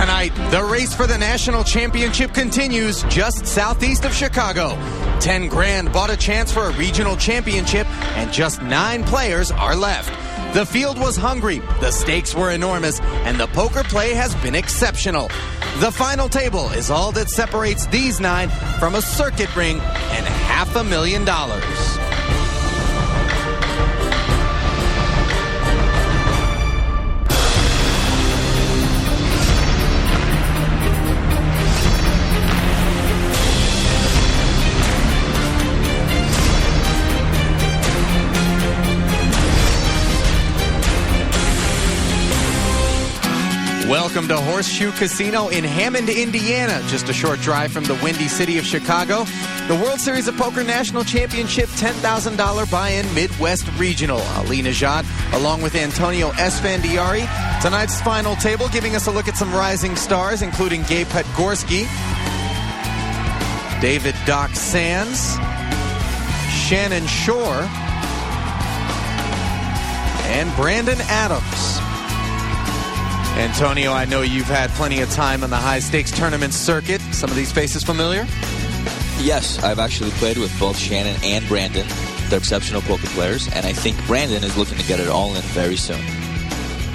Tonight, the race for the national championship continues just southeast of Chicago. 10 grand bought a chance for a regional championship, and just 9 players are left. The field was hungry, the stakes were enormous, and the poker play has been exceptional. The final table is all that separates these 9 from a circuit ring and $500,000. Welcome to Horseshoe Casino in Hammond, Indiana, just a short drive from the windy city of Chicago. The World Series of Poker National Championship $10,000 buy-in Midwest Regional. Ali Najad along with Antonio Esfandiari. Tonight's final table giving us a look at some rising stars, including Gabe Petgorski, David Doc Sands, Shannon Shore, and Brandon Adams. Antonio, I know you've had plenty of time on the high-stakes tournament circuit. Some of these faces familiar? Yes, I've actually played with both Shannon and Brandon. They're exceptional poker players, and I think Brandon is looking to get it all in very soon.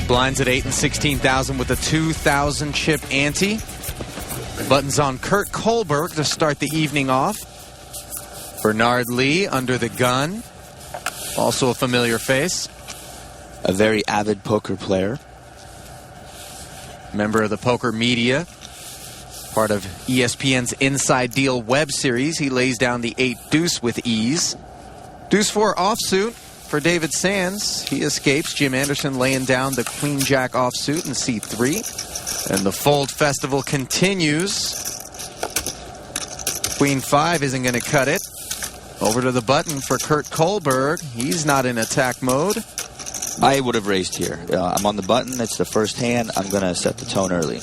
Blinds at 8 and 16,000 with a 2,000 chip ante. Buttons on Kurt Kohlberg to start the evening off. Bernard Lee under the gun. Also a familiar face. A very avid poker player. Member of the poker media, part of ESPN's Inside Deal web series. He lays down the 8 deuce with ease. Deuce 4 offsuit for David Sands. He escapes. Jim Anderson laying down the Queen Jack offsuit in C3. And the fold festival continues. Queen 5 isn't going to cut it. Over to the button for Kurt Kohlberg. He's not in attack mode. I would have raised here. I'm on the button. It's the first hand. I'm going to set the tone early.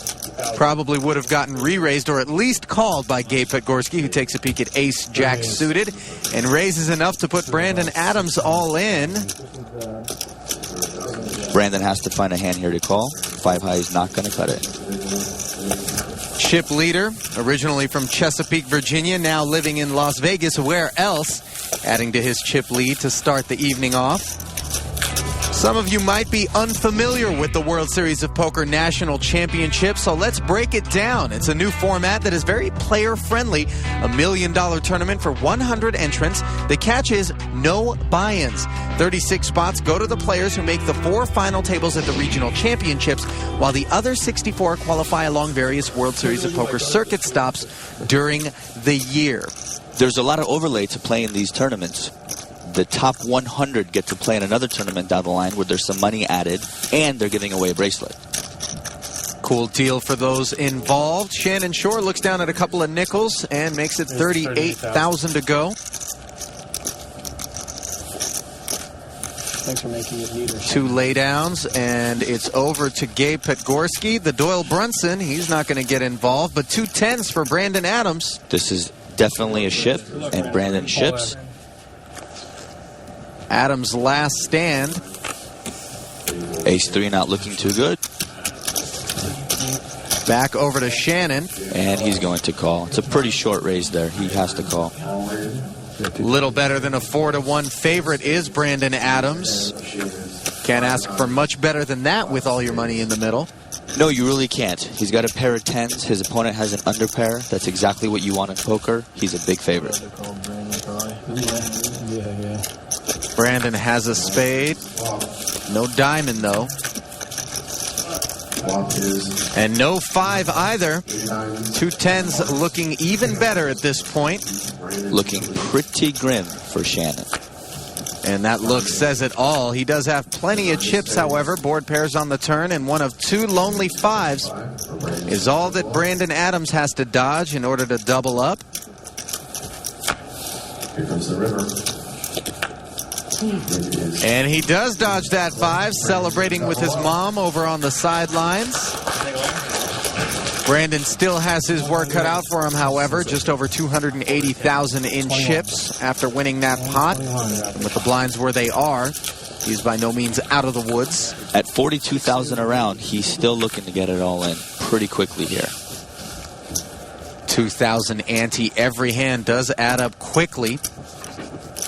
Probably would have gotten re-raised or at least called by Gabe Petgorski, who takes a peek at ace-jack suited and raises enough to put Brandon Adams all in. Brandon has to find a hand here to call. 5 high is not going to cut it. Chip leader, originally from Chesapeake, Virginia, now living in Las Vegas. Where else? Adding to his chip lead to start the evening off. Some of you might be unfamiliar with the World Series of Poker National Championship, so let's break it down. It's a new format that is very player-friendly. $1 million tournament for 100 entrants. The catch is no buy-ins. 36 spots go to the players who make the 4 final tables at the regional championships, while the other 64 qualify along various World Series of Poker circuit stops during the year. There's a lot of overlay to play in these tournaments. The top 100 get to play in another tournament down the line where there's some money added, and they're giving away a bracelet. Cool deal for those involved. Shannon Shore looks down at a couple of nickels and makes it 38,000 to go. Thanks for making it neater. 2 laydowns, and it's over to Gabe Petgorski. The Doyle Brunson, he's not going to get involved, but 2 10s for Brandon Adams. This is definitely a ship, and Brandon ships. Adams' last stand. Ace-3 not looking too good. Back over to Shannon. And he's going to call. It's a pretty short raise there. He has to call. Little better than a 4-1 favorite is Brandon Adams. Can't ask for much better than that with all your money in the middle. No, you really can't. He's got a pair of 10s. His opponent has an underpair. That's exactly what you want in poker. He's a big favorite. Brandon has a spade. No diamond, though. And no 5 either. 2 10s looking even better at this point. Looking pretty grim for Shannon. And that look says it all. He does have plenty of chips, however. Board pairs on the turn, and one of 2 lonely 5s is all that Brandon Adams has to dodge in order to double up. Here comes the river. And he does dodge that 5, celebrating with his mom over on the sidelines. Brandon still has his work cut out for him, however. Just over 280,000 in chips after winning that pot. And with the blinds where they are, he's by no means out of the woods. At 42,000 around, he's still looking to get it all in. pretty quickly here. 2,000 ante. Every hand does add up quickly.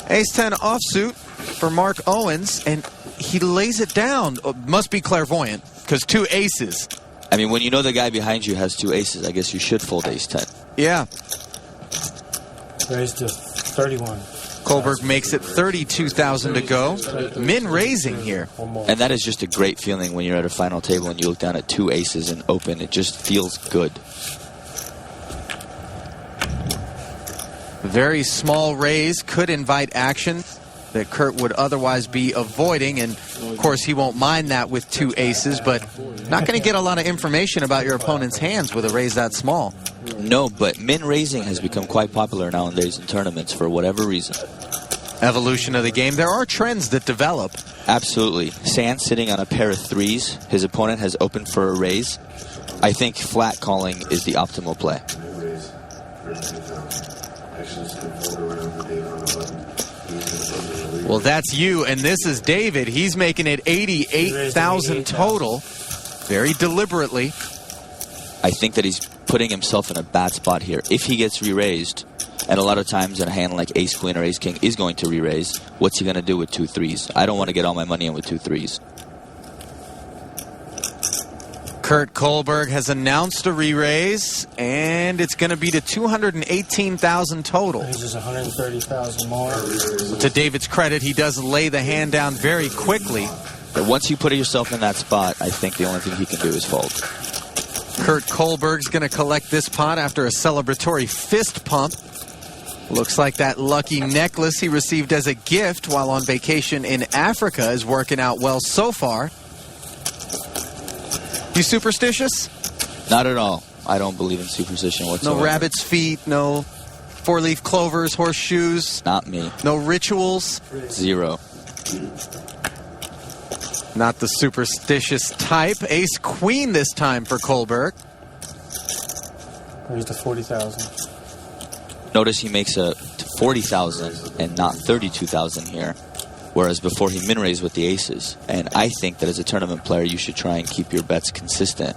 Ace-10 offsuit for Mark Owens, and he lays it down. Must be clairvoyant, because 2 aces. I mean, when you know the guy behind you has 2 aces, I guess you should fold ace-10. Yeah. Raised to 31. Kohlberg makes it 32,000 to go. Min raising here. And that is just a great feeling when you're at a final table and you look down at 2 aces and open. It just feels good. Very small raise could invite action that Kurt would otherwise be avoiding, and of course he won't mind that with 2 aces, but not going to get a lot of information about your opponent's hands with a raise that small. No, but min raising has become quite popular nowadays in tournaments for whatever reason. Evolution of the game. There are trends that develop. Absolutely. Sands sitting on a pair of 3s. His opponent has opened for a raise. I think flat calling is the optimal play. Well, that's you, and this is David. He's making it 88,000 total, very deliberately. I think that he's putting himself in a bad spot here. If he gets re-raised, and a lot of times in a hand like ace-queen or ace-king is going to re-raise, what's he going to do with 2 3s? I don't want to get all my money in with 2 3s. Kurt Kohlberg has announced a re-raise, and it's going to be to 218,000 total. Raises 130,000 more. To David's credit, he does lay the hand down very quickly. But once you put yourself in that spot, I think the only thing he can do is fold. Kurt Kohlberg's going to collect this pot after a celebratory fist pump. Looks like that lucky necklace he received as a gift while on vacation in Africa is working out well so far. You superstitious? Not at all. I don't believe in superstition whatsoever. No rabbit's feet, no 4-leaf clovers, horseshoes? Not me. No rituals? 0. Not the superstitious type. Ace-queen this time for Kohlberg. Raised to 40,000. Notice he makes a 40,000 and not 32,000 here. Whereas before he min-raised with the aces. And I think that as a tournament player, you should try and keep your bets consistent.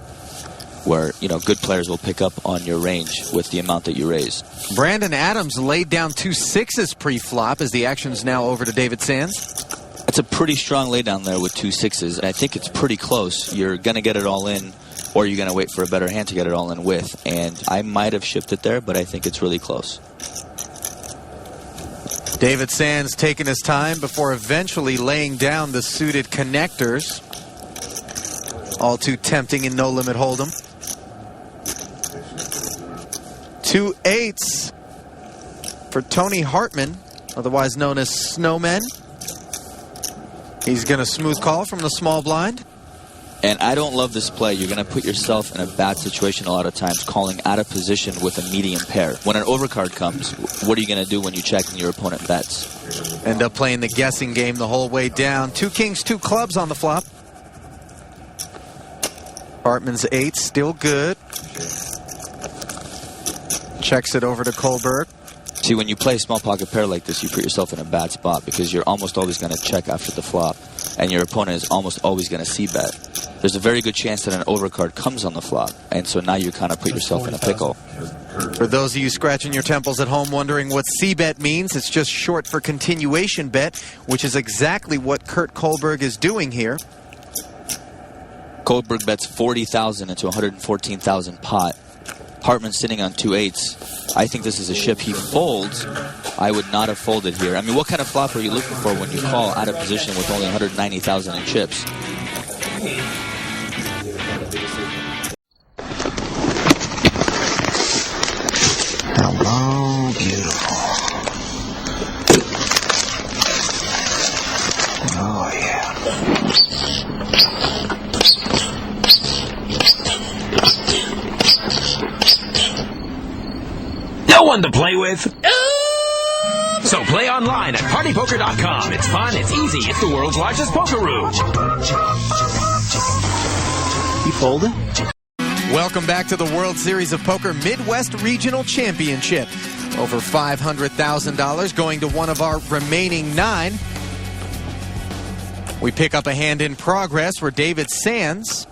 Where, you know, good players will pick up on your range with the amount that you raise. Brandon Adams laid down 2 6s pre-flop as the action's now over to David Sands. It's a pretty strong laydown there with 2 6s. And I think it's pretty close. You're going to get it all in, or you're going to wait for a better hand to get it all in with. And I might have shifted there, but I think it's really close. David Sands taking his time before eventually laying down the suited connectors. All too tempting in No Limit Hold'em. 2 8s for Tony Hartman, otherwise known as Snowman. He's going to smooth call from the small blind. And I don't love this play. You're going to put yourself in a bad situation a lot of times, calling out of position with a medium pair. When an overcard comes, what are you going to do when you check and your opponent bets? End up playing the guessing game the whole way down. 2 kings, 2 clubs on the flop. Hartman's 8 still good. Checks it over to Kohlberg. See, when you play a small pocket pair like this, you put yourself in a bad spot because you're almost always going to check after the flop, and your opponent is almost always going to c-bet. There's a very good chance that an overcard comes on the flop, and so now you kind of put yourself in a pickle. For those of you scratching your temples at home wondering what c-bet means, it's just short for continuation bet, which is exactly what Kurt Kohlberg is doing here. Kohlberg bets 40,000 into 114,000 pot. Hartman sitting on 2 8s. I think this is a ship he folds. I would not have folded here. I mean, what kind of flop are you looking for when you call out of position with only 190,000 in chips? Hello, beautiful. Oh, yeah. No one to play with. So play online at partypoker.com. It's fun, it's easy, it's the world's largest poker room. You folded? Welcome back to the World Series of Poker Midwest Regional Championship. Over $500,000 going to one of our remaining 9. We pick up a hand in progress where David Sands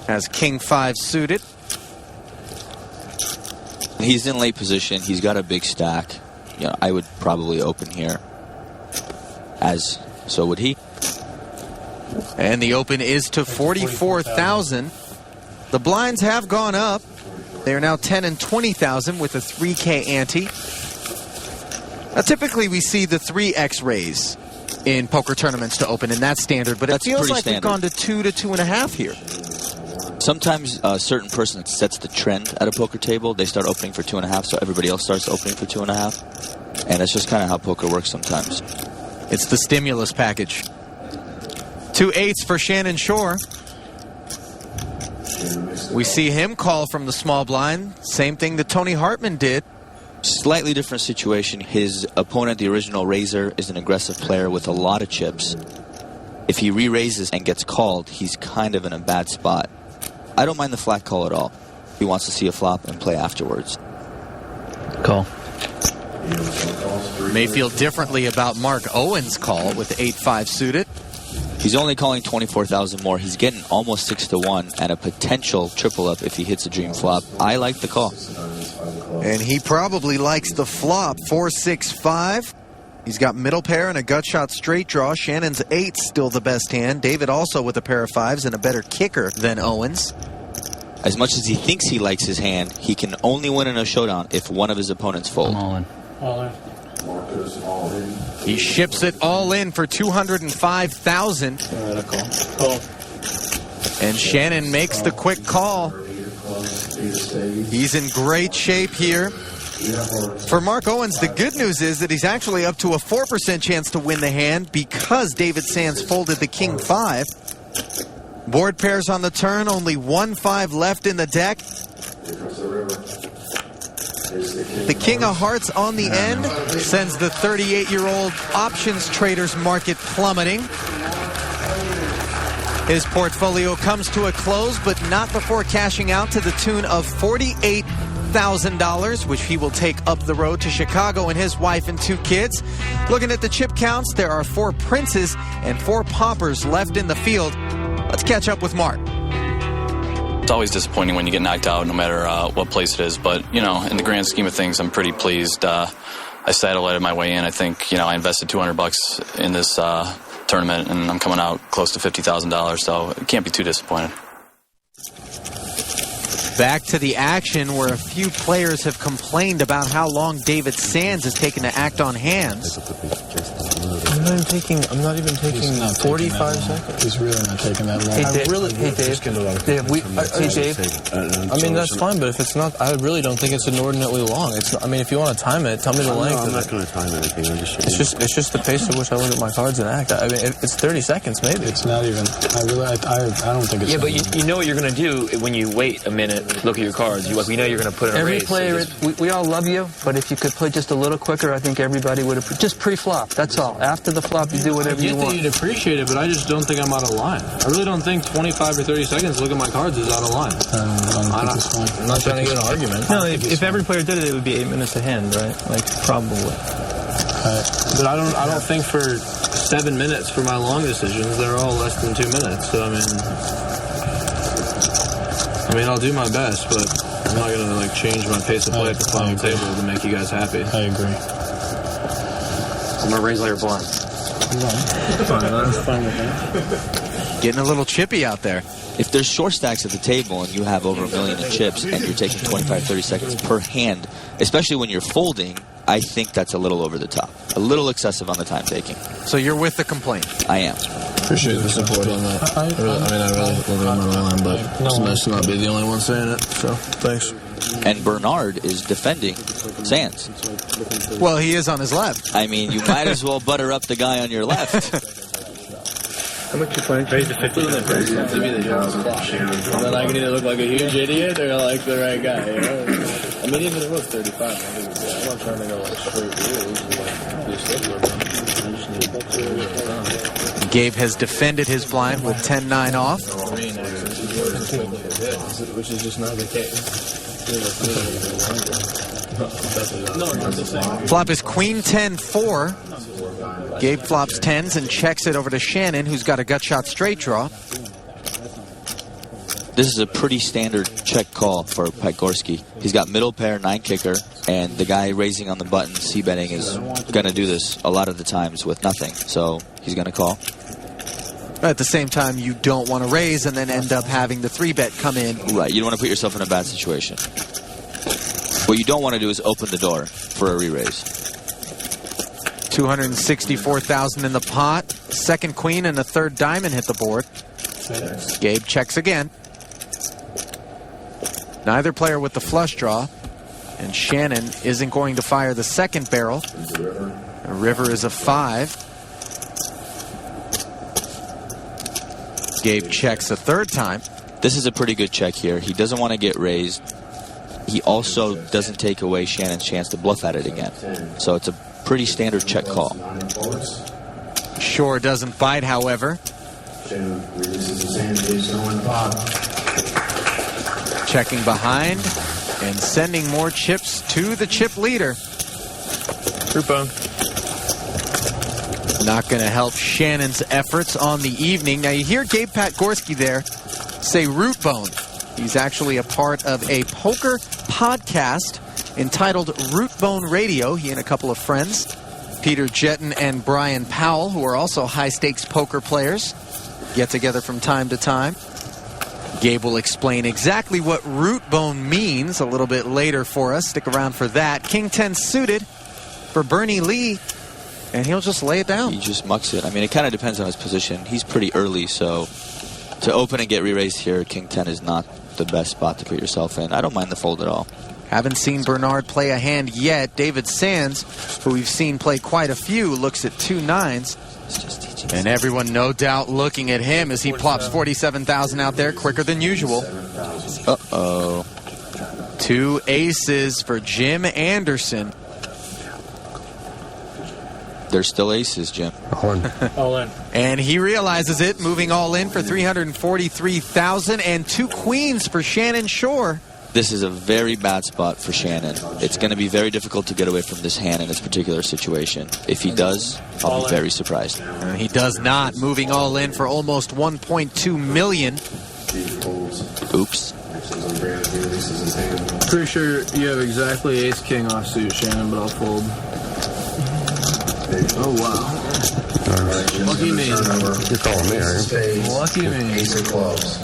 Has king 5 suited. He's in late position. He's got a big stack. You know, I would probably open here, as so would he. And the open is to 44,000. The blinds have gone up. They are now 10 and 20,000 with a 3K ante. Now, typically we see the 3X raise in poker tournaments to open, and that's standard, but That's it feels pretty like standard. we've gone to 2 to 2.5 here. Sometimes a certain person sets the trend at a poker table. They start opening for 2.5, so everybody else starts opening for 2.5. And that's just kind of how poker works sometimes. It's the stimulus package. 2 8s for Shannon Shore. We see him call from the small blind. Same thing that Tony Hartman did. Slightly different situation. His opponent, the original raiser, is an aggressive player with a lot of chips. If he re-raises and gets called, he's kind of in a bad spot. I don't mind the flat call at all. He wants to see a flop and play afterwards. Call. May feel differently about Mark Owen's call with 8-5 suited. He's only calling 24,000 more. He's getting almost 6 to 1 and a potential triple up if he hits a dream flop. I like the call. And he probably likes the flop. 4-6-5. He's got middle pair and a gut shot straight draw. Shannon's 8's still the best hand. David also with a pair of 5s and a better kicker than Owens. As much as he thinks he likes his hand, he can only win in a showdown if one of his opponents fold. I'm all in. All in. He ships it all in for 205,000. Call. And Shannon makes the quick call. He's in great shape here. For Mark Owens, the good news is that he's actually up to a 4% chance to win the hand because David Sands folded the king 5. Board pairs on the turn, only 1-5 left in the deck. The king of hearts on the end sends the 38-year-old options trader's market plummeting. His portfolio comes to a close, but not before cashing out to the tune of $48,000, which he will take up the road to Chicago and his wife and 2 kids. Looking at the chip counts, there are 4 princes and 4 paupers left in the field. Let's catch up with Mark. It's always disappointing when you get knocked out, no matter what place it is. But, you know, in the grand scheme of things, I'm pretty pleased. I satellited my way in. I think, you know, I invested $200 in this tournament, and I'm coming out close to $50,000, so it can't be too disappointed. Back to the action where a few players have complained about how long David Sands has taken to act on hands. I'm not even taking 45 seconds. He's really not taking that long. Hey, Dave. I mean, that's fine, but if it's not, I really don't think it's inordinately long. It's not, I mean, if you want to time it, tell me the length. I'm not going to time anything. It's just the pace at which I look at my cards and act. I mean, it's 30 seconds, maybe. It's not even. I don't think it's. Yeah, but you know what you're going to do when you wait a minute, look at your cards. We know you're going to put in a Every raise. player, we all love you, but if you could play just a little quicker, I think everybody would have. Just pre-flop, that's all. After the flop, you do whatever you want. You'd appreciate it, but I just don't think I'm out of line. I really don't think 25 or 30 seconds to look at my cards is out of line. I'm not trying to get an argument. No, if every player did it, it would be 8 minutes a hand, right? Like, probably. But I don't think for 7 minutes for my long decisions, they're all less than 2 minutes. So, I mean, I'll do my best, but I'm not going to, like, change my pace of play at the final table to make you guys happy. I agree. I'm going to raise all your blind. Getting a little chippy out there. If there's short stacks at the table and you have over $1 million in chips and you're taking 25, 30 seconds per hand, especially when you're folding, I think that's a little over the top. A little excessive on the time taking. So you're with the complaint? I am. Appreciate the support on that. I really love it on my line, but it's nice to not be the only one saying it, so thanks. And Bernard is defending Sands. Well, he is on his left. I mean, you might as well butter up the guy on your left. How much you playing? Raise the 50. And then I can either look like a huge idiot or like the right guy, you know? I mean, even if it was 35, I'm not trying to go like straight rules. Gabe has defended his blind with 10-9 off. Which is just not the case. Flop is Queen 10-4. Gabe flops 10s and checks it over to Shannon, who's got a gut shot straight draw. This is a pretty standard check call for Pagorski. He's got middle pair, 9 kicker, and the guy raising on the button, c-betting, is going to do this a lot of the times with nothing. So he's going to call. At the same time, you don't want to raise and then end up having the 3-bet come in. Right, you don't want to put yourself in a bad situation. What you don't want to do is open the door for a re-raise. 264,000 in the pot. Second queen and a third diamond hit the board. Gabe checks again. Neither player with the flush draw. And Shannon isn't going to fire the second barrel. The river is a 5. Gabe checks a third time. This is a pretty good check here. He doesn't want to get raised. He also doesn't take away Shannon's chance to bluff at it again. So it's a pretty standard check call. Shore doesn't bite, however. Checking behind and sending more chips to the chip leader. Root bone. Not going to help Shannon's efforts on the evening. Now you hear Gabe Patgorski there say root bone. He's actually a part of a poker podcast entitled Root Bone Radio. He and a couple of friends, Peter Jetton and Brian Powell, who are also high-stakes poker players, get together from time to time. Gabe will explain exactly what root bone means a little bit later for us. Stick around for that. King 10 suited for Bernie Lee, and he'll just lay it down. He just mucks it. I mean, it kind of depends on his position. He's pretty early, so to open and get re-raised here, King 10 is not the best spot to put yourself in. I don't mind the fold at all. Haven't seen Bernard play a hand yet. David Sands, who we've seen play quite a few, looks at 2 9s. And everyone no doubt looking at him as he plops 47,000 out there quicker than usual. Uh-oh. 2 aces for Jim Anderson. There's still aces, Jim. All in. And he realizes it, moving all in for 343,000 and 2 queens for Shannon Shore. This is a very bad spot for Shannon. It's going to be very difficult to get away from this hand in this particular situation. If he does, I'll be very surprised. And he does not, moving all in for almost 1.2 million. Oops. Pretty sure you have exactly ace-king offsuit, Shannon, but I'll fold. Oh, wow. Lucky me. You're calling me, are you? Lucky me. Ace of clubs.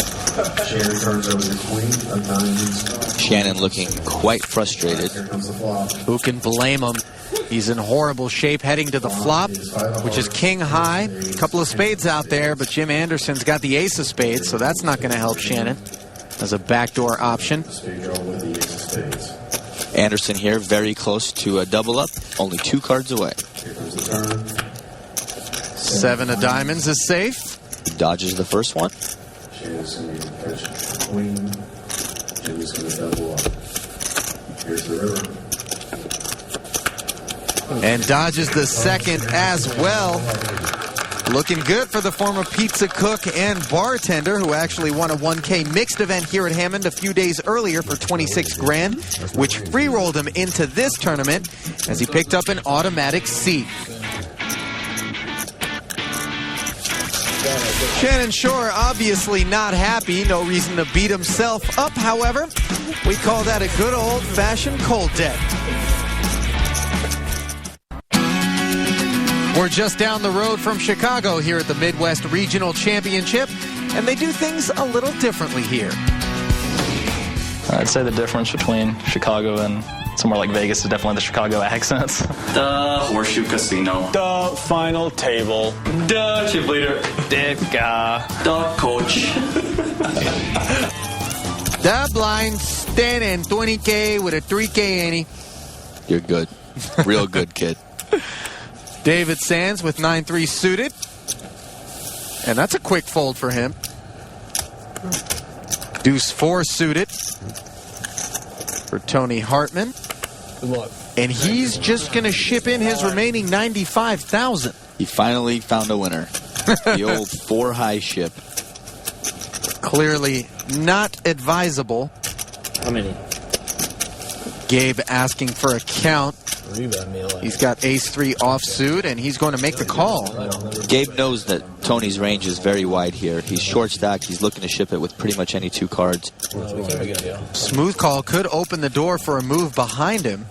Shannon turns over the queen of diamonds. Shannon looking quite frustrated. Here comes the flop. Who can blame him? He's in horrible shape heading to the flop, which is king high. A couple of spades out there, but Jim Anderson's got the ace of spades, so that's not going to help Shannon as a backdoor option. Anderson here, very close to a double up, only 2 cards away. Here comes the turn. 7 of diamonds is safe. He dodges the first one. Shannon's going to catch queen. Jimmy's going to double up. Here's the river. And dodges the second as well. Looking good for the former pizza cook and bartender who actually won a 1K mixed event here at Hammond a few days earlier for 26 grand, which free-rolled him into this tournament as he picked up an automatic seat. Shannon Shore obviously not happy. No reason to beat himself up, however. We call that a good old-fashioned cold deck. We're just down the road from Chicago here at the Midwest Regional Championship, and they do things a little differently here. I'd say the difference between Chicago and somewhere like Vegas is definitely the Chicago accents. The Horseshoe Casino. The final table. The chip leader. The guy. The coach. The blind standing 20K with a 3K, Annie. You're good. Real good, kid. David Sands with 9-3 suited. And that's a quick fold for him. Deuce 4 suited for Tony Hartman. Good luck. And he's just going to ship in his remaining 95,000. He finally found a winner. The old 4 high ship. Clearly not advisable. How many? Gabe asking for a count. He's got ace-3 offsuit, and he's going to make the call. Gabe knows that Tony's range is very wide here. He's short stacked. He's looking to ship it with pretty much any 2 cards. Smooth call could open the door for a move behind him.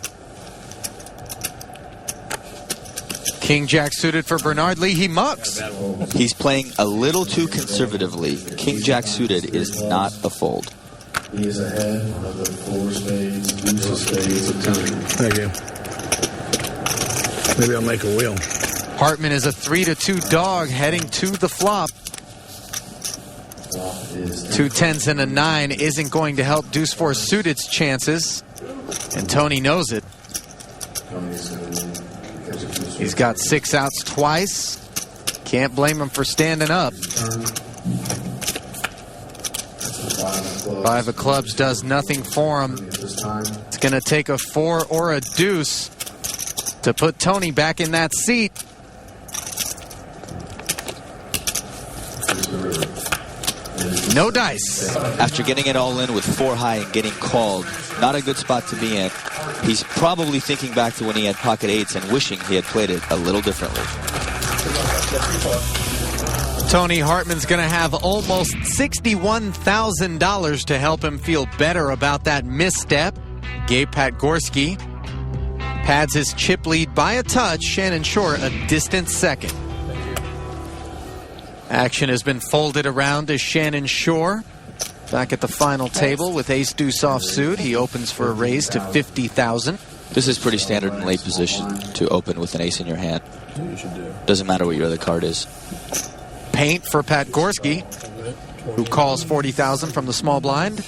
King Jack suited for Bernard Lee. He mucks. He's playing a little too conservatively. King Jack suited is not a fold. He is ahead of the 4 spades, deuce of spades of Tony. Thank you. Maybe I'll make a wheel. Hartman is a 3-2 dog heading to the flop. 2 10s and a 9 isn't going to help deuce 4 suited's chances, and Tony knows it. He's got 6 outs twice. Can't blame him for standing up. 5 of clubs does nothing for him. It's going to take a 4 or a deuce to put Tony back in that seat. No dice. After getting it all in with 4 high and getting called, not a good spot to be in. He's probably thinking back to when he had pocket 8s and wishing he had played it a little differently. Tony Hartman's going to have almost $61,000 to help him feel better about that misstep. Gabe Patgorski pads his chip lead by a touch. Shannon Shore a distant second. Action has been folded around to Shannon Shore. Back at the final table with ace-deuce offsuit. He opens for a raise to $50,000. This is pretty standard in late position to open with an ace in your hand. Doesn't matter what your other card is. Paint for Patgorski, who calls $40,000 from the small blind.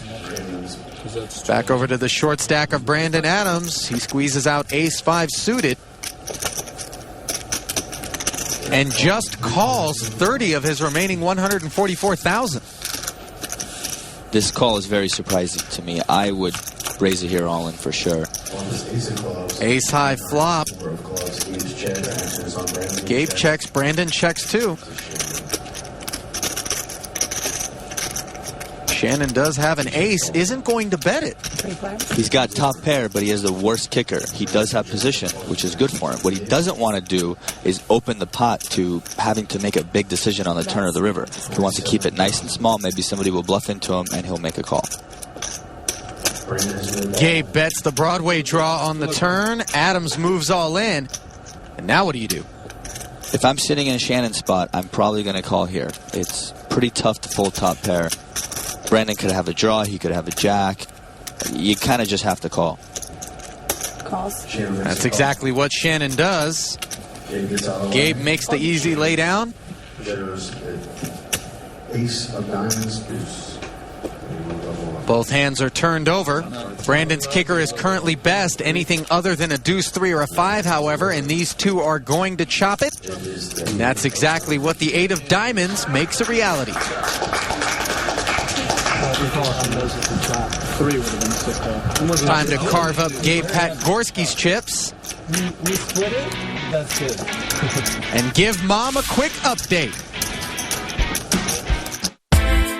Back over to the short stack of Brandon Adams. He squeezes out ace-5 suited. And just calls 30 of his remaining 144,000. This call is very surprising to me. I would raise it here all in for sure. Ace high flop. Gabe checks, Brandon checks too. Shannon does have an ace, isn't going to bet it. He's got top pair, but he has the worst kicker. He does have position, which is good for him. What he doesn't want to do is open the pot to having to make a big decision on the turn of the river. He wants to keep it nice and small. Maybe somebody will bluff into him, and he'll make a call. Gabe bets the Broadway draw on the turn. Adams moves all in. And now what do you do? If I'm sitting in a Shannon spot, I'm probably going to call here. It's pretty tough to fold top pair. Brandon could have a draw. He could have a jack. You kind of just have to call. Calls. That's exactly what Shannon does. Gabe makes the easy lay down. There's ace of diamonds, deuce. Both hands are turned over. Brandon's kicker is currently best. Anything other than a deuce 3 or a 5, however, and these two are going to chop it. And that's exactly what the 8 of diamonds makes a reality. Time to carve up Gabe Patgorski's chips. We split it? That's good. And give Mom a quick update.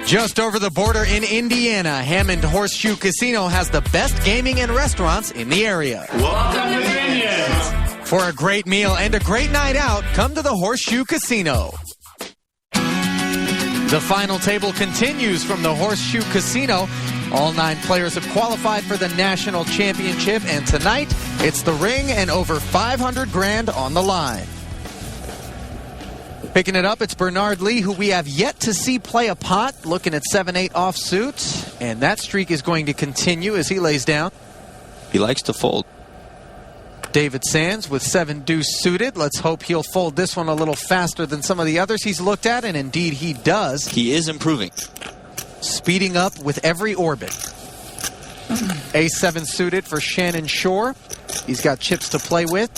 Just over the border in Indiana, Hammond Horseshoe Casino has the best gaming and restaurants in the area. Welcome to Vineyards. For a great meal and a great night out, come to the Horseshoe Casino. The final table continues from the Horseshoe Casino. All 9 players have qualified for the national championship, and tonight it's the ring and over $500,000 on the line. Picking it up, it's Bernard Lee, who we have yet to see play a pot, looking at 7-8 offsuit, and that streak is going to continue as he lays down. He likes to fold. David Sands with 7 deuce suited. Let's hope he'll fold this one a little faster than some of the others he's looked at, and indeed he does. He is improving. Speeding up with every orbit. A7 suited for Shannon Shore. He's got chips to play with.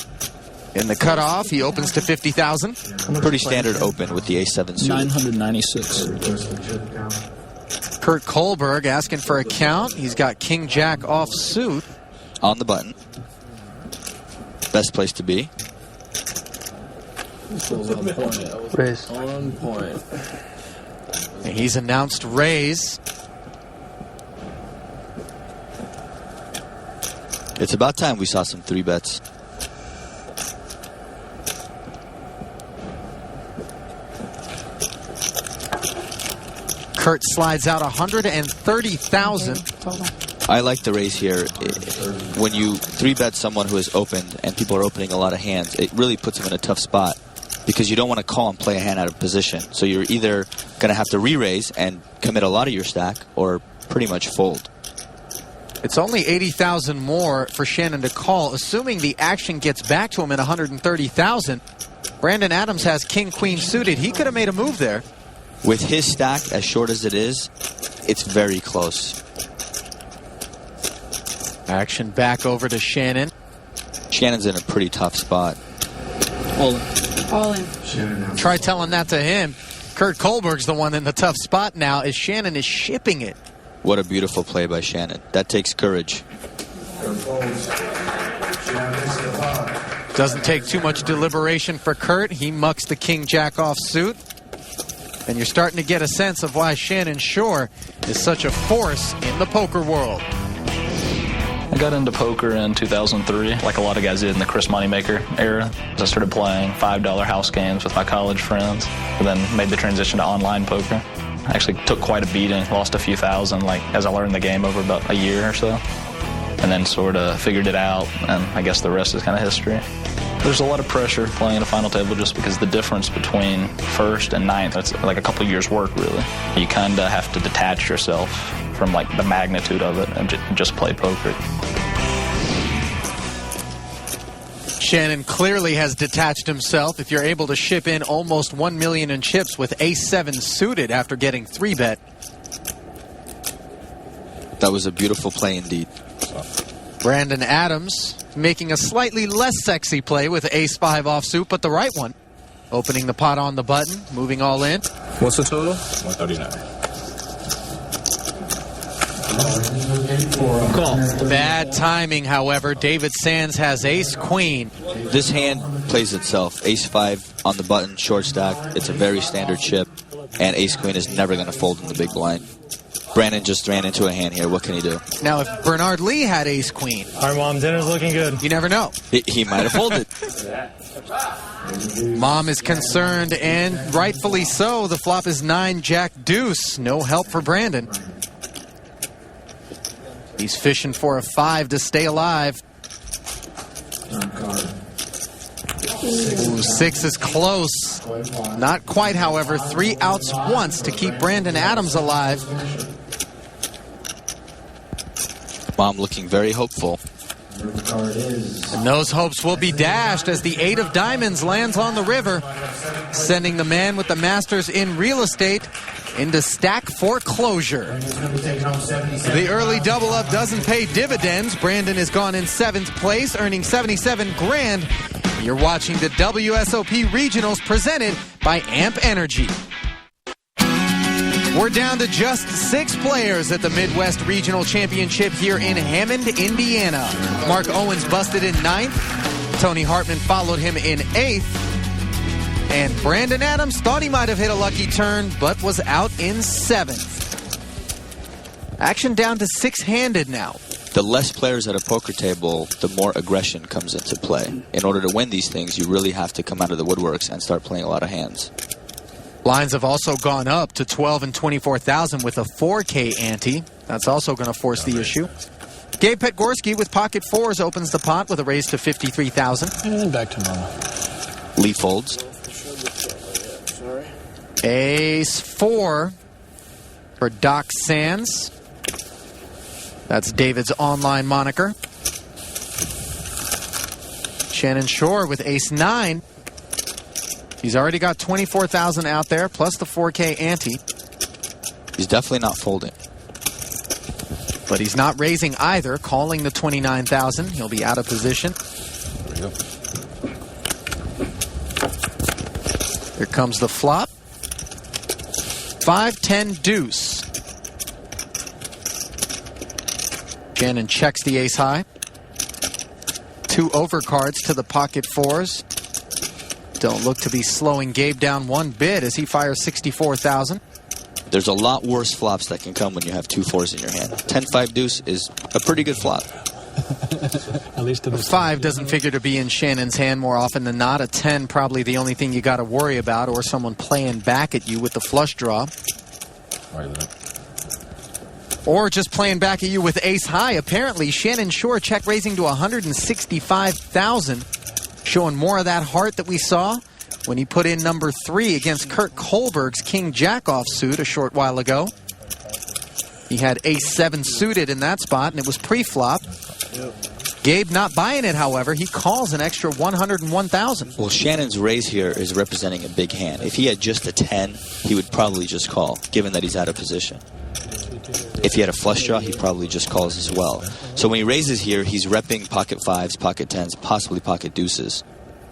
In the cutoff, he opens to $50,000. Pretty standard open with the A7 suited. 996. Kurt Kohlberg asking for a count. He's got King Jack off suit. On the button. Best place to be. Raise. On point. And he's announced raise. It's about time we saw some 3 bets. Kurt slides out 130,000. I like the raise here. When you 3-bet someone who is opened and people are opening a lot of hands, it really puts them in a tough spot because you don't want to call and play a hand out of position. So you're either going to have to re-raise and commit a lot of your stack or pretty much fold. It's only 80,000 more for Shannon to call, assuming the action gets back to him at 130,000. Brandon Adams has king-queen suited. He could have made a move there. With his stack as short as it is, it's very close. Action back over to Shannon. Shannon's in a pretty tough spot. All in. Try telling that to him. Kurt Kohlberg's the one in the tough spot now as Shannon is shipping it. What a beautiful play by Shannon. That takes courage. Doesn't take too much deliberation for Kurt. He mucks the king-jack offsuit. And you're starting to get a sense of why Shannon Shore is such a force in the poker world. I got into poker in 2003, like a lot of guys did in the Chris Moneymaker era. I started playing $5 house games with my college friends, and then made the transition to online poker. I actually took quite a beating, lost a few thousand, like as I learned the game over about a year or so, and then sort of figured it out, and I guess the rest is kind of history. There's a lot of pressure playing at a final table just because the difference between first and ninth, it's like a couple years' work, really. You kind of have to detach yourself from like the magnitude of it and just play poker. Shannon clearly has detached himself. If you're able to ship in almost 1 million in chips with ace-7 suited after getting 3-bet. That was a beautiful play indeed. Brandon Adams making a slightly less sexy play with ace-5 offsuit, but the right one. Opening the pot on the button, moving all in. What's the total? 139. Call. Bad timing, however. David Sands has ace-queen. This hand plays itself. Ace-5 on the button, short stack. It's a very standard chip, and ace-queen is never going to fold in the big blind. Brandon just ran into a hand here. What can he do? Now, if Bernard Lee had ace-queen... All right, Mom, dinner's looking good. You never know. He might have folded. Mom is concerned, and rightfully so. The flop is 9-jack-deuce. No help for Brandon. He's fishing for a 5 to stay alive. Ooh, 6 is close. Not quite, however. 3 outs once to keep Brandon Adams alive. Mom looking very hopeful. And those hopes will be dashed as the 8 of diamonds lands on the river, sending the man with the masters in real estate into stack foreclosure. The early double-up doesn't pay dividends. Brandon has gone in 7th place, earning 77 grand. You're watching the WSOP Regionals presented by AMP Energy. We're down to just 6 players at the Midwest Regional Championship here in Hammond, Indiana. Mark Owens busted in 9th. Tony Hartman followed him in 8th. And Brandon Adams thought he might have hit a lucky turn, but was out in 7th. Action down to 6-handed now. The less players at a poker table, the more aggression comes into play. In order to win these things, you really have to come out of the woodworks and start playing a lot of hands. Lines have also gone up to 12 and 24,000 with a 4K ante. That's also going to force the issue. Gabe Petgorski with pocket 4s opens the pot with a raise to 53,000. And back to normal. Lee folds. Ace-4 for Doc Sands. That's David's online moniker. Shannon Shore with ace-9. He's already got 24,000 out there, plus the 4K ante. He's definitely not folding. But he's not raising either, calling the 29,000. He'll be out of position. There we go. Here comes the flop. 5-10 deuce. Shannon checks the ace high. 2 overcards to the pocket 4s. Don't look to be slowing Gabe down one bit as he fires 64,000. There's a lot worse flops that can come when you have 2 4s in your hand. 10-5 deuce is a pretty good flop. At least a 5 doesn't figure to be in Shannon's hand more often than not. A 10 probably the only thing you got to worry about, or someone playing back at you with the flush draw. Or just playing back at you with ace high. Apparently, Shannon Shore check raising to 165,000. Showing more of that heart that we saw when he put in number 3 against Kurt Kohlberg's King Jack offsuit a short while ago. He had ace 7 suited in that spot, and it was pre-flop. Gabe not buying it, however. He calls an extra 101,000. Well, Shannon's raise here is representing a big hand. If he had just a 10, he would probably just call, given that he's out of position. If he had a flush draw, he probably just calls as well. So when he raises here, he's repping pocket 5s, pocket 10s, possibly pocket deuces.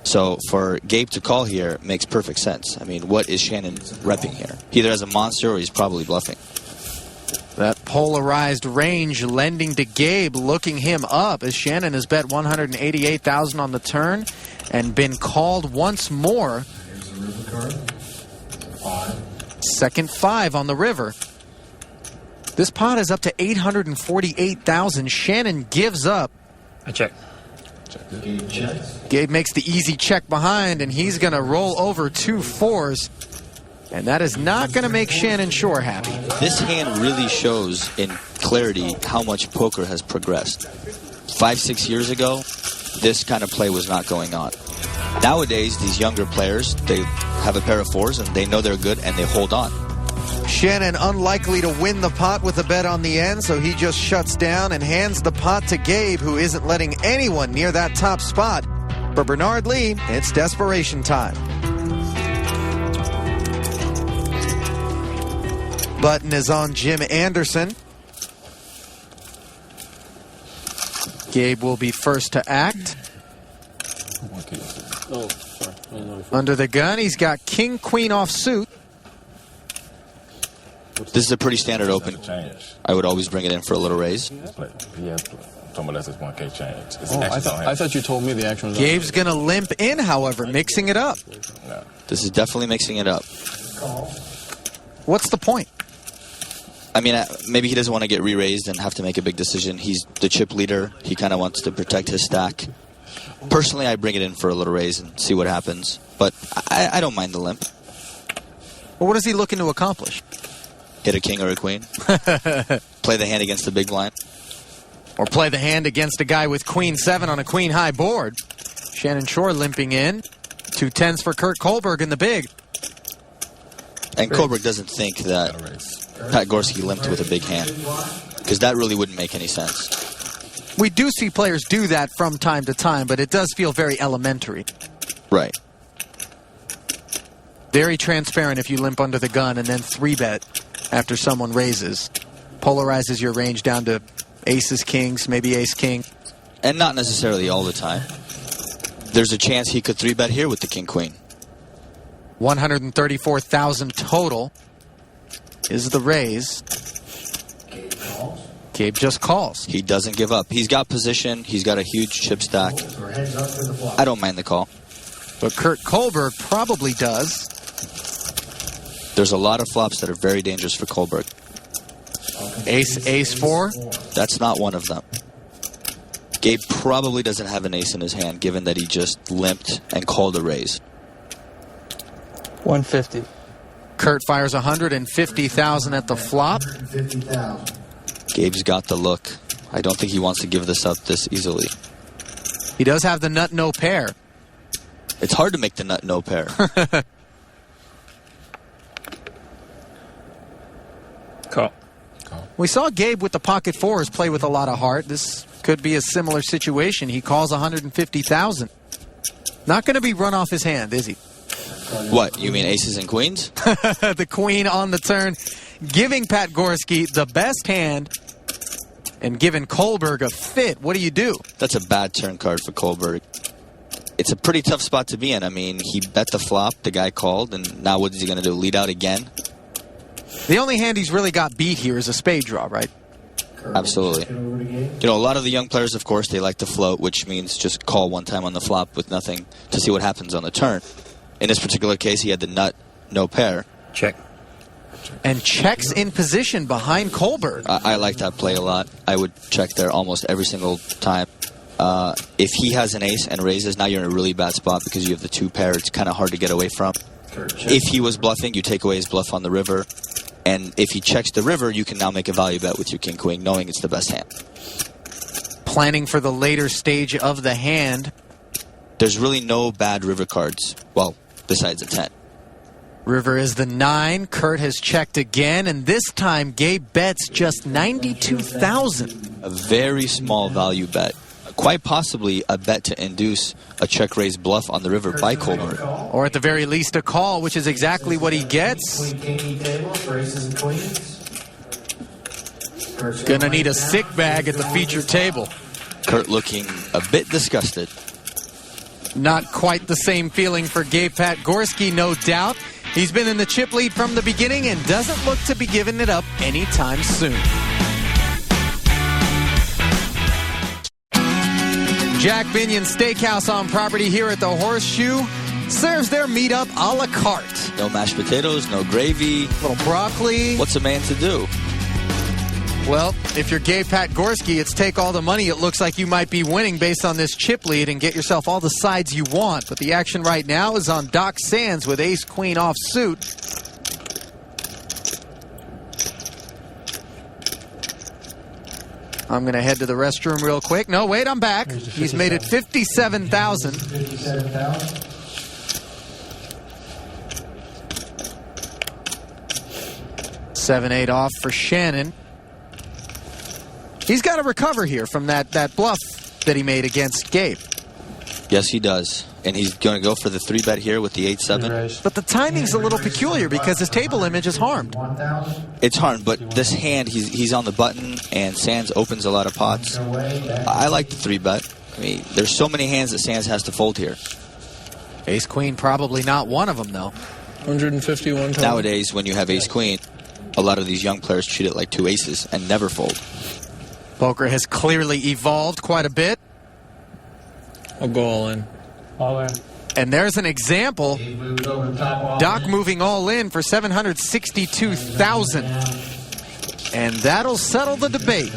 So for Gabe to call here makes perfect sense. I mean, what is Shannon repping here? He either has a monster or he's probably bluffing. That polarized range lending to Gabe, looking him up as Shannon has bet 188,000 on the turn and been called once more. Here's the river card. 5. Second 5 on the river. This pot is up to 848,000. Shannon gives up. I check. Gabe checks. Gabe makes the easy check behind, and he's going to roll over 2 4s. And that is not going to make Shannon Shore happy. This hand really shows in clarity how much poker has progressed. 5-6 years ago, this kind of play was not going on. Nowadays, these younger players, they have a pair of 4s and they know they're good and they hold on. Shannon unlikely to win the pot with a bet on the end, so he just shuts down and hands the pot to Gabe, who isn't letting anyone near that top spot. For Bernard Lee, it's desperation time. Button is on Jim Anderson. Gabe will be first to act. Oh, sorry. Under the gun, he's got king, queen off suit. This is a pretty standard open. I would always bring it in for a little raise. I thought you told me the action was on. Gabe's going to limp in, however, mixing it up. This is definitely mixing it up. What's the point? I mean, maybe he doesn't want to get re-raised and have to make a big decision. He's the chip leader. He kind of wants to protect his stack. Personally, I bring it in for a little raise and see what happens. But I don't mind the limp. Well, what is he looking to accomplish? Hit a king or a queen. Play the hand against the big blind. Or play the hand against a guy with queen 7 on a queen high board. Shannon Shore limping in. 2 10s for Kurt Kohlberg in the big. And Kohlberg doesn't think that Pat Gorski limped with a big hand, because that really wouldn't make any sense. We do see players do that from time to time, but it does feel very elementary. Right. Very transparent if you limp under the gun and then 3-bet after someone raises. Polarizes your range down to aces, kings, maybe ace-king. And not necessarily all the time. There's a chance he could 3-bet here with the king-queen. 134,000 total is the raise. Gabe just calls. He doesn't give up. He's got position. He's got a huge chip stack. I don't mind the call. But Kurt Kohlberg probably does. There's a lot of flops that are very dangerous for Kohlberg. Ace 4? That's not one of them. Gabe probably doesn't have an ace in his hand, given that he just limped and called a raise. 150. Kurt fires 150,000 at the flop. Gabe's got the look. I don't think he wants to give this up this easily. He does have the nut no pair. It's hard to make the nut no pair. Call. We saw Gabe with the pocket 4s play with a lot of heart. This could be a similar situation. He calls 150,000. Not going to be run off his hand, is he? What, you mean aces and queens? The queen on the turn, giving Pat Gorski the best hand and giving Kohlberg a fit. What do you do? That's a bad turn card for Kohlberg. It's a pretty tough spot to be in. I mean, he bet the flop, the guy called, and now what is he going to do, lead out again? The only hand he's really got beat here is a spade draw, right? Absolutely. You know, a lot of the young players, of course, they like to float, which means just call one time on the flop with nothing to see what happens on the turn. In this particular case, he had the nut, no pair. Check. And checks in position behind Kohlberg. I like that play a lot. I would check there almost every single time. If he has an ace and raises, now you're in a really bad spot because you have the 2 pair. It's kind of hard to get away from. If he was bluffing, you take away his bluff on the river. And if he checks the river, you can now make a value bet with your king-queen, knowing it's the best hand. Planning for the later stage of the hand. There's really no bad river cards, well, besides a 10. River is the 9. Kurt has checked again, and this time Gabe bets just $92,000. A very small value bet. Quite possibly a bet to induce a check-raise bluff on the river by Kohlberg. Or at the very least a call, which is exactly what he gets. Gonna need a sick bag at the featured table. Kurt looking a bit disgusted. Not quite the same feeling for Gabe Gorski, no doubt. He's been in the chip lead from the beginning and doesn't look to be giving it up anytime soon. Jack Binion Steakhouse on property here at the Horseshoe serves their meat up a la carte. No mashed potatoes, no gravy. Little broccoli. What's a man to do? Well, if you're Gabe Gorski, it's take all the money it looks like you might be winning based on this chip lead and get yourself all the sides you want. But the action right now is on Doc Sands with ace-queen offsuit. I'm going to head to the restroom real quick. No, wait, I'm back. He's made it $57,000. 7-8 off for Shannon. He's got to recover here from that bluff that he made against Gabe. Yes, he does. And he's going to go for the 3-bet here with the 8-7. But the timing's a little peculiar because his table image is harmed. It's harmed, but this hand, he's on the button, and Sands opens a lot of pots. I like the 3-bet. I mean, there's so many hands that Sands has to fold here. Ace-queen probably not one of them, though. 151 total. Nowadays, when you have ace-queen, a lot of these young players treat it like 2 aces and never fold. Poker has clearly evolved quite a bit. I'll go all in. All in. And there's an example. Doc moving all in for $762,000. And that'll settle the debate.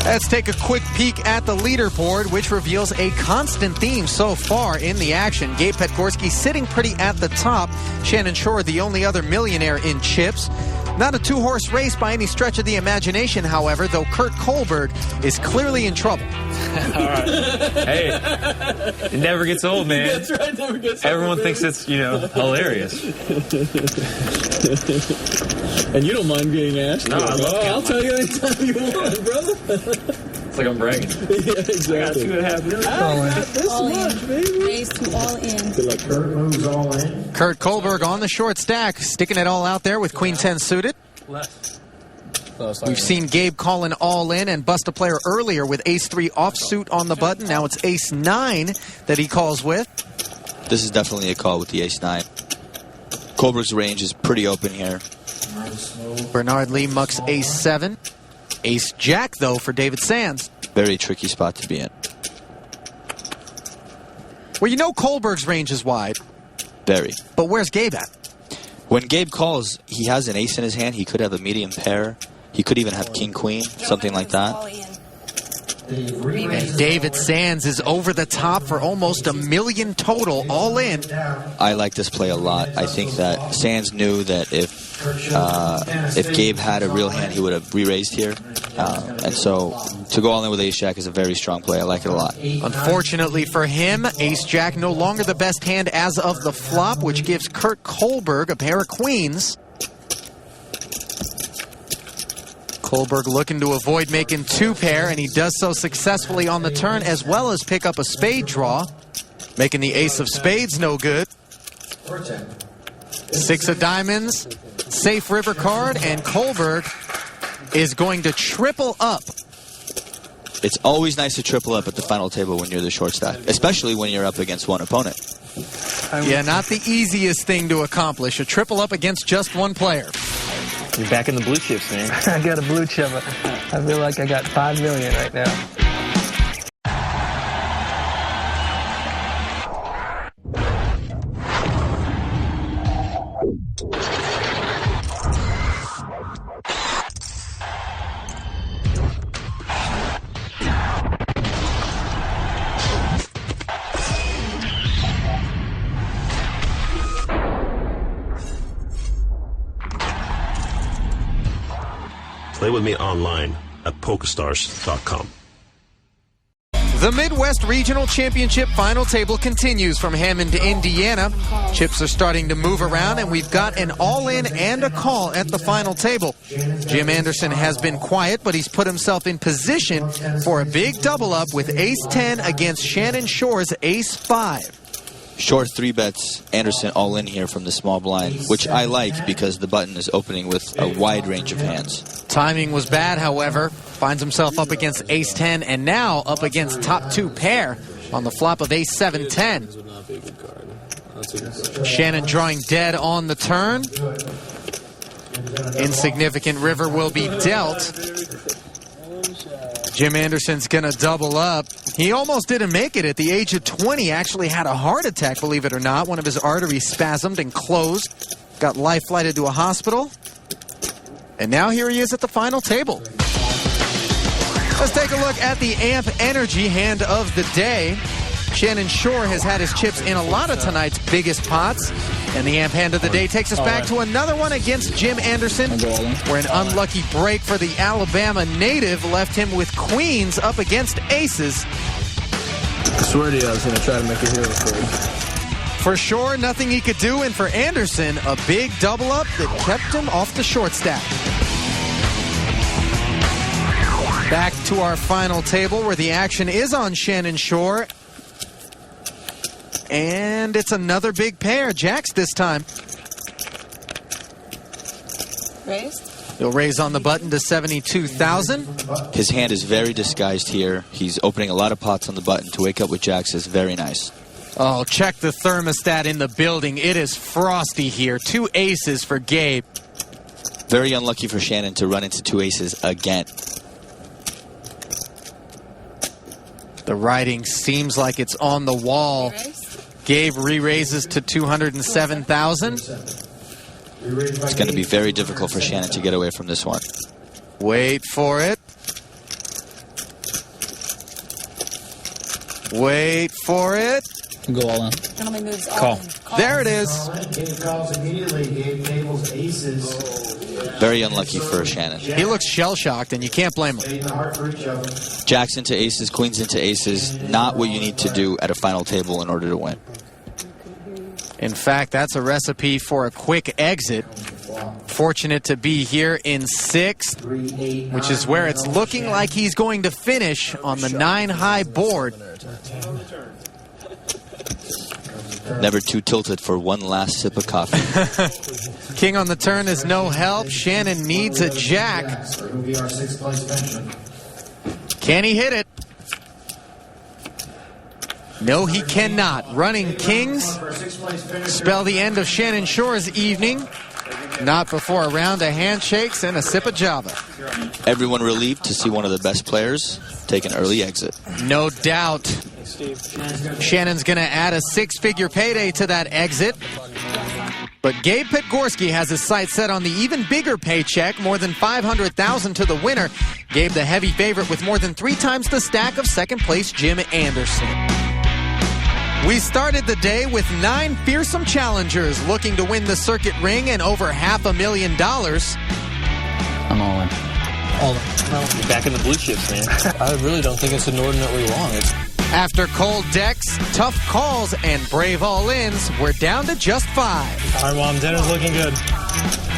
Let's take a quick peek at the leaderboard, which reveals a constant theme so far in the action. Gabe Gorski sitting pretty at the top. Shannon Shore, the only other millionaire in chips. Not a 2-horse race by any stretch of the imagination, however, though Kurt Kohlberg is clearly in trouble. All right. Hey, it never gets old, man. That's right, never gets old. Everyone thinks it's, hilarious. And you don't mind being asked? No, I love I'll tell you anytime you want, brother. It's like I'm bragging. Yeah, exactly. I got $2.5 million. I got this much, baby. Raise to all in. Kurt moves all in. Kurt Kohlberg on the short stack, sticking it all out there with Queen 10 suited. Left. We've seen Gabe calling all in and bust a player earlier with ace-3 offsuit on the button. Now it's ace-9 that he calls with. This is definitely a call with the ace-9. Kohlberg's range is pretty open here. Bernard Lee mucks ace-7. Ace-jack, though, for David Sands. Very tricky spot to be in. Well, you know Kohlberg's range is wide. Very. But where's Gabe at? When Gabe calls, he has an ace in his hand. He could have a medium pair. He could even have king-queen, something like that. And David Sands is over the top for almost $1 million total, all in. I like this play a lot. I think that Sands knew that if Gabe had a real hand, he would have re-raised here. And so to go all in with ace-jack is a very strong play. I like it a lot. Unfortunately for him, ace-jack no longer the best hand as of the flop, which gives Kurt Kohlberg a pair of queens. Kohlberg looking to avoid making 2-pair, and he does so successfully on the turn, as well as pick up a spade draw, making the ace of spades no good. 6 of diamonds, safe river card, and Kohlberg is going to triple up. It's always nice to triple up at the final table when you're the short stack, especially when you're up against one opponent. Yeah, not the easiest thing to accomplish, a triple up against just one player. You're back in the blue chips, man. I got a blue chip. I feel like I got $5 million right now. with me online at PokerStars.com. The Midwest Regional Championship final table continues from Hammond, Indiana. Chips are starting to move around, and we've got an all-in and a call at the final table. Jim Anderson has been quiet, but he's put himself in position for a big double-up with ace-10 against Shannon Shore's ace-5. Shore 3-bets Anderson all in here from the small blind, which I like because the button is opening with a wide range of hands. Timing was bad, however. Finds himself up against ace-10 and now up against top 2 pair on the flop of ace-7-10. Shannon drawing dead on the turn. Insignificant river will be dealt. Jim Anderson's going to double up. He almost didn't make it at the age of 20. Actually had a heart attack, believe it or not. One of his arteries spasmed and closed. Got life flighted to a hospital. And now here he is at the final table. Let's take a look at the Amp Energy hand of the day. Shannon Shore has had his chips in a lot of tonight's biggest pots. And the Amp hand of the day takes us back to another one against Jim Anderson, where an unlucky break for the Alabama native left him with queens up against aces. I swear to you, I was going to try to make a hero for him. For Shore, nothing he could do, and for Anderson, a big double up that kept him off the short stack. Back to our final table where the action is on Shannon Shore. And it's another big pair. Jacks this time. Raise? He'll raise on the button to 72,000. His hand is very disguised here. He's opening a lot of pots on the button. To wake up with jacks is very nice. Oh, check the thermostat in the building. It is frosty here. 2 aces for Gabe. Very unlucky for Shannon to run into 2 aces again. The writing seems like it's on the wall. Gabe re-raises to 207,000. It's going to be very difficult for Shannon to get away from this one. Wait for it. Wait for it. Go all in. Gentleman moves all Call. in. Call. There it is. Gabe calls immediately. Gabe tables aces. Very unlucky for Shannon. He looks shell-shocked, and you can't blame him. Jacks into aces, queens into aces, not what you need to do at a final table in order to win. In fact, that's a recipe for a quick exit. Fortunate to be here in 6th, which is where it's looking like he's going to finish on the 9-high board. Never too tilted for one last sip of coffee. King on the turn is no help. Shannon needs a jack. Can he hit it? No, he cannot. Running kings spell the end of Shannon Shore's evening. Not before a round of handshakes and a sip of Java. Everyone relieved to see one of the best players take an early exit. No doubt. Shannon's going to add a 6-figure payday to that exit. But Gabe Petgorski has his sights set on the even bigger paycheck, more than $500,000 to the winner. Gabe the heavy favorite with more than 3 times the stack of second-place Jim Anderson. We started the day with 9 fearsome challengers looking to win the circuit ring and over $500,000. I'm all in. All in. You're back in the blue chips, man. I really don't think it's inordinately long. After cold decks, tough calls, and brave all-ins, we're down to just 5. All right, Mom, dinner's looking good.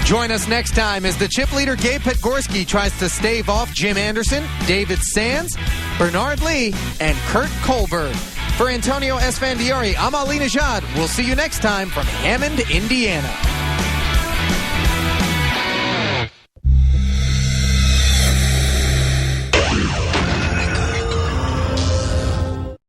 Join us next time as the chip leader Gabe Petgorski tries to stave off Jim Anderson, David Sands, Bernard Lee, and Kurt Kohlberg. For Antonio Esfandiari, I'm Ali Najad. We'll see you next time from Hammond, Indiana.